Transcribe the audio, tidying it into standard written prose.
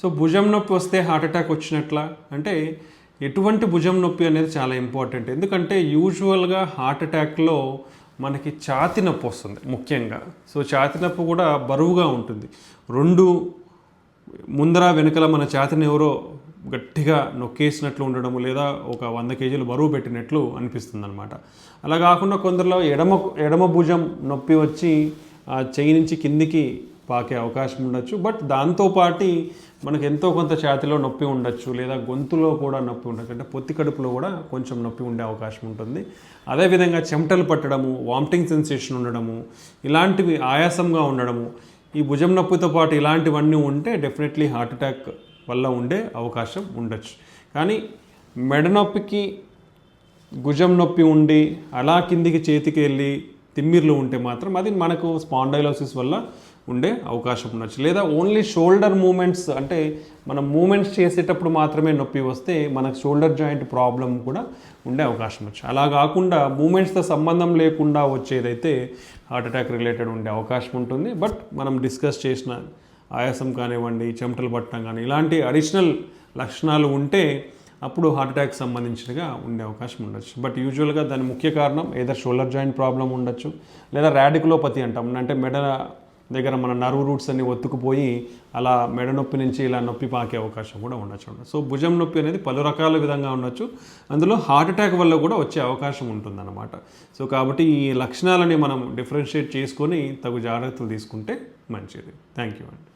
So భుజం నొప్పి వస్తే హార్ట్ అటాక్ వచ్చినట్లా అంటే ఎటువంటి భుజం నొప్పి అనేది చాలా ఇంపార్టెంట్. ఎందుకంటే యూజువల్గా హార్ట్ అటాక్లో మనకి ఛాతీ నొప్పి వస్తుంది ముఖ్యంగా. సో ఛాతీ నొప్పి కూడా బరువుగా ఉంటుంది. రెండు ముందర వెనుకల మన ఛాతీని ఎవరో గట్టిగా నొక్కేసినట్లు ఉండడము, లేదా ఒక 100 కేజీలు బరువు పెట్టినట్లు అనిపిస్తుంది అనమాట. అలా కాకుండా కొందరిలో ఎడమ భుజం నొప్పి వచ్చి చెయ్యి నుంచి కిందికి పాకే అవకాశం ఉండొచ్చు. బట్ దాంతోపాటు మనకు ఎంతో కొంత ఛాతీలో నొప్పి ఉండొచ్చు, లేదా గొంతులో కూడా నొప్పి ఉండొచ్చు, అంటే పొత్తి కడుపులో కూడా కొంచెం నొప్పి ఉండే అవకాశం ఉంటుంది. అదేవిధంగా చెమటలు పట్టడము, వామిటింగ్ సెన్సేషన్ ఉండడము, ఇలాంటివి ఆయాసంగా ఉండడము, ఈ భుజం నొప్పితో పాటు ఇలాంటివన్నీ ఉంటే డెఫినెట్లీ హార్ట్ అటాక్ వల్ల ఉండే అవకాశం ఉండొచ్చు. కానీ మెడ నొప్పికి భుజం నొప్పి ఉండి అలా కిందికి చేతికి వెళ్ళి తిమ్మిర్లు ఉంటే మాత్రం అది మనకు స్పాండైలోసిస్ వల్ల ఉండే అవకాశం ఉండొచ్చు. లేదా ఓన్లీ షోల్డర్ మూమెంట్స్, అంటే మనం మూమెంట్స్ చేసేటప్పుడు మాత్రమే నొప్పి వస్తే మనకు షోల్డర్ జాయింట్ ప్రాబ్లం కూడా ఉండే అవకాశం వచ్చు. అలా కాకుండా మూమెంట్స్తో సంబంధం లేకుండా వచ్చేదైతే హార్ట్ అటాక్ రిలేటెడ్ ఉండే అవకాశం ఉంటుంది. బట్ మనం డిస్కస్ చేసిన ఆయాసం కానివ్వండి, చెమటలు పట్టడం కానీ ఇలాంటి అడిషనల్ లక్షణాలు ఉంటే అప్పుడు హార్ట్ అటాక్ సంబంధించినగా ఉండే అవకాశం ఉండొచ్చు. బట్ యూజువల్గా దాని ముఖ్య కారణం ఏదర్ షోల్డర్ జాయింట్ ప్రాబ్లం ఉండొచ్చు, లేదా రాడికులోపతి అంటాం, అంటే మెడ దగ్గర మన నర్వ్ రూట్స్ అన్ని ఒత్తుకుపోయి అలా మెడ నొప్పి నుంచి ఇలా నొప్పి పాకే అవకాశం కూడా ఉండొచ్చు. సో భుజం నొప్పి అనేది పలు రకాల విధంగా ఉండొచ్చు. అందులో హార్ట్ అటాక్ వల్ల కూడా వచ్చే అవకాశం ఉంటుందన్నమాట. సో కాబట్టి ఈ లక్షణాలని మనం డిఫరెన్షియేట్ చేసుకొని తగు జాగ్రత్తలు తీసుకుంటే మంచిది. థ్యాంక్ యూ అండి.